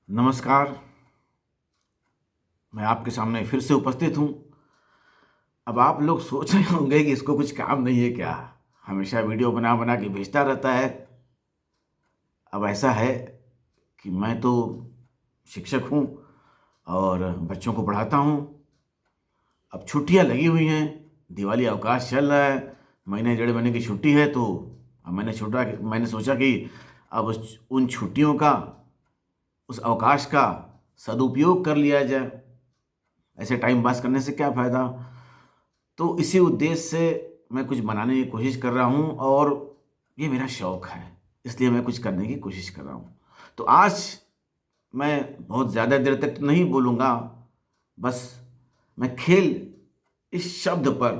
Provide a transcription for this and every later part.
नमस्कार। मैं आपके सामने फिर से उपस्थित हूँ। अब आप लोग सोच रहे होंगे कि इसको कुछ काम नहीं है क्या? हमेशा वीडियो बना बना के भेजता रहता है। अब ऐसा है कि मैं तो शिक्षक हूँ और बच्चों को पढ़ाता हूँ। अब छुट्टियाँ लगी हुई हैं, दिवाली अवकाश चल रहा है, महीने डेढ़ महीने की छुट्टी है। तो अब मैंने सोचा कि अब उन छुट्टियों का, उस अवकाश का सदुपयोग कर लिया जाए। ऐसे टाइम पास करने से क्या फ़ायदा। तो इसी उद्देश्य से मैं कुछ बनाने की कोशिश कर रहा हूँ और ये मेरा शौक़ है, इसलिए मैं कुछ करने की कोशिश कर रहा हूँ। तो आज मैं बहुत ज़्यादा देर तक तो नहीं बोलूँगा, बस मैं खेल इस शब्द पर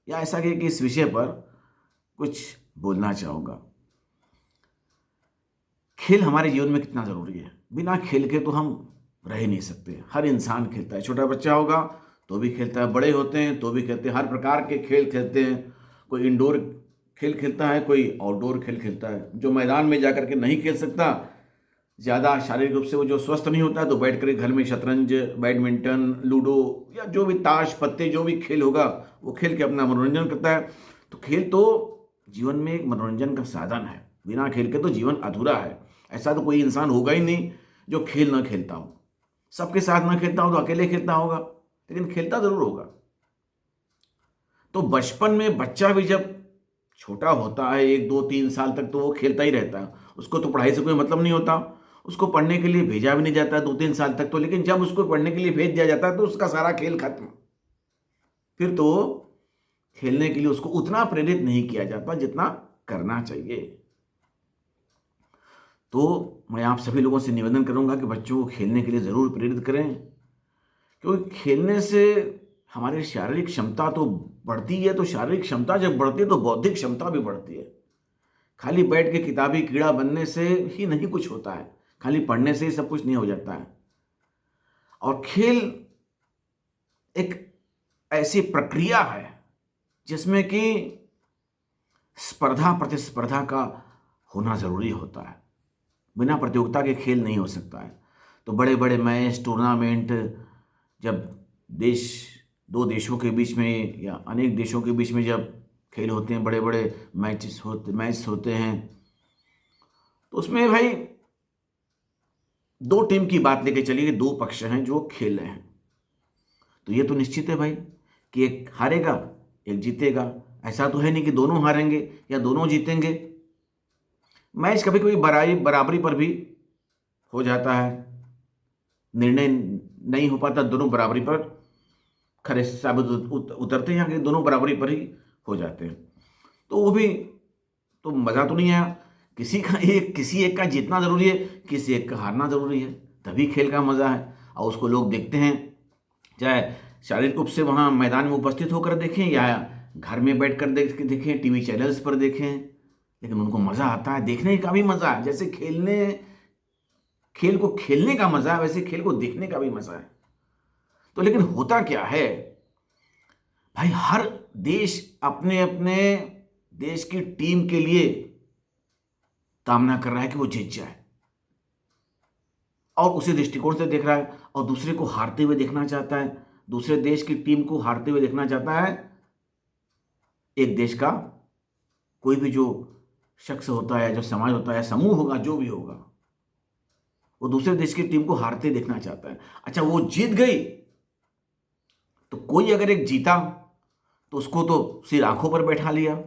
या ऐसा कहिए कि इस विषय पर कुछ बोलना चाहूँगा। खेल हमारे जीवन में कितना ज़रूरी है। बिना खेल के तो हम रह ही नहीं सकते। हर इंसान खेलता है, छोटा बच्चा होगा तो भी खेलता है, बड़े होते हैं तो भी खेलते हैं, हर प्रकार के खेल खेलते हैं। कोई इंडोर खेल खेलता है, कोई आउटडोर खेल खेलता है। जो मैदान में जाकर के नहीं खेल सकता, ज़्यादा शारीरिक रूप से वो जो स्वस्थ नहीं होता है, तो बैठ कर घर में शतरंज, बैडमिंटन, लूडो या जो भी ताश पत्ते जो भी खेल होगा वो खेल के अपना मनोरंजन करता है। तो खेल तो जीवन में एक मनोरंजन का साधन है। बिना खेल के तो जीवन अधूरा है। ऐसा तो कोई इंसान होगा ही नहीं जो खेल ना खेलता हो। सबके साथ ना खेलता हो तो अकेले खेलता होगा, लेकिन खेलता ज़रूर होगा। तो बचपन में बच्चा भी जब छोटा होता है, 1, 2, 3 साल तक, तो वो खेलता ही रहता है। उसको तो पढ़ाई से कोई मतलब नहीं होता। उसको पढ़ने के लिए भेजा भी नहीं जाता 2-3 साल तक तो, लेकिन जब उसको पढ़ने के लिए भेज दिया जाता है तो उसका सारा खेल खत्म। फिर तो खेलने के लिए उसको उतना प्रेरित नहीं किया जाता जितना करना चाहिए। तो मैं आप सभी लोगों से निवेदन करूंगा कि बच्चों को खेलने के लिए ज़रूर प्रेरित करें, क्योंकि खेलने से हमारी शारीरिक क्षमता तो बढ़ती है। तो शारीरिक क्षमता जब बढ़ती है तो बौद्धिक क्षमता भी बढ़ती है। खाली बैठ के किताबी कीड़ा बनने से ही नहीं कुछ होता है, खाली पढ़ने से ही सब कुछ नहीं हो जाता है। और खेल एक ऐसी प्रक्रिया है जिसमें कि स्पर्धा प्रतिस्पर्धा का होना ज़रूरी होता है। बिना प्रतियोगिता के खेल नहीं हो सकता है। तो बड़े बड़े मैच, टूर्नामेंट, जब देश, दो देशों के बीच में या अनेक देशों के बीच में जब खेल होते हैं, बड़े बड़े मैच होते हैं, तो उसमें भाई दो टीम की बात लेके चलिए कि दो पक्ष हैं जो खेल रहे हैं। तो ये तो निश्चित है भाई कि एक हारेगा, एक जीतेगा। ऐसा तो है नहीं कि दोनों हारेंगे या दोनों जीतेंगे। मैच कभी कभी बराबरी पर भी हो जाता है, निर्णय नहीं हो पाता, दोनों बराबरी पर खरे साबित उतरते हैं, कि दोनों बराबरी पर ही हो जाते हैं। तो वो भी तो मज़ा तो नहीं आया। किसी एक का जीतना ज़रूरी है, किसी एक का हारना ज़रूरी है, तभी खेल का मज़ा है। और उसको लोग देखते हैं, चाहे शारीरिक रूप से वहाँ मैदान में उपस्थित होकर देखें या घर में बैठ कर देखें, टीवी चैनल्स पर देखें, लेकिन उनको मज़ा आता है। देखने का भी मज़ा है, जैसे खेल को खेलने का मज़ा है, वैसे खेल को देखने का भी मज़ा है। तो लेकिन होता क्या है भाई, हर देश अपने अपने देश की टीम के लिए कामना कर रहा है कि वो जीत जाए, और उसी दृष्टिकोण से देख रहा है, और दूसरे को हारते हुए देखना चाहता है, दूसरे देश की टीम को हारते हुए देखना चाहता है। एक देश का कोई भी जो शख्स होता है, जो समाज होता है, समूह होगा, जो भी होगा, वो दूसरे देश की टीम को हारते देखना चाहता है। अच्छा, वो जीत गई तो कोई अगर एक जीता तो उसको तो सिर आंखों पर बैठा लिया,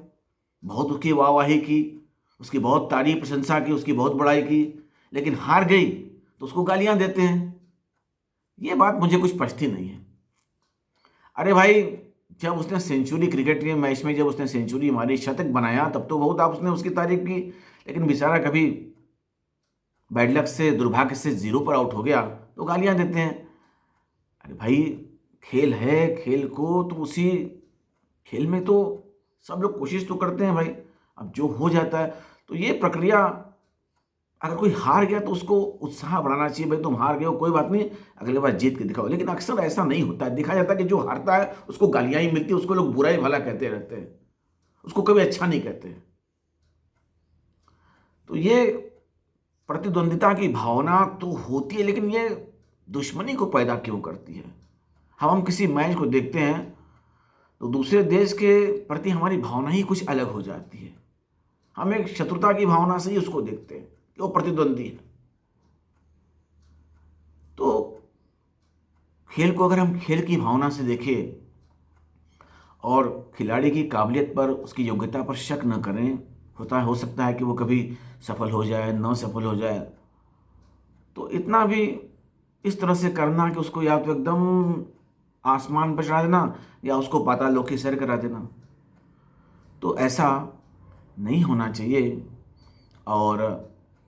बहुत उसकी वाहवाही की, उसकी बहुत तारीफ प्रशंसा की, उसकी बहुत बड़ाई की। लेकिन हार गई तो उसको गालियां देते हैं। ये बात मुझे कुछ पछती नहीं है। अरे भाई, जब उसने सेंचुरी, क्रिकेट के मैच में जब उसने सेंचुरी मारी, शतक बनाया, तब तो बहुत आप उसने उसकी तारीफ की। लेकिन बेचारा कभी बैड लक से, दुर्भाग्य से जीरो पर आउट हो गया तो गालियां देते हैं। अरे भाई, खेल है, खेल को तो उसी खेल में तो सब लोग कोशिश तो करते हैं भाई। अब जो हो जाता है, तो ये प्रक्रिया, अगर कोई हार गया तो उसको उत्साह बढ़ाना चाहिए, भाई तुम हार गए हो, कोई बात नहीं, अगली बार जीत के दिखाओ। लेकिन अक्सर ऐसा नहीं होता है। देखा जाता है कि जो हारता है उसको गालियां ही मिलती है, उसको लोग बुरा ही भला कहते रहते हैं, उसको कभी अच्छा नहीं कहते। तो ये प्रतिद्वंदिता की भावना तो होती है, लेकिन ये दुश्मनी को पैदा क्यों करती है? हम किसी मैच को देखते हैं तो दूसरे देश के प्रति हमारी भावना ही कुछ अलग हो जाती है। हम एक शत्रुता की भावना से ही उसको देखते हैं कि वो प्रतिद्वंदी है। तो खेल को अगर हम खेल की भावना से देखें और खिलाड़ी की काबिलियत पर, उसकी योग्यता पर शक न करें, हो सकता है कि वो कभी सफल हो जाए, न सफल हो जाए, तो इतना भी इस तरह से करना कि उसको या तो एकदम आसमान पर चढ़ा देना या उसको पाताल लोक की सैर करा देना, तो ऐसा नहीं होना चाहिए। और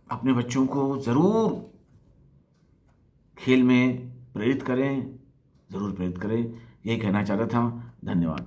अपने बच्चों को ज़रूर खेल में प्रेरित करें, ज़रूर प्रेरित करें। यही कहना चाहता था। धन्यवाद।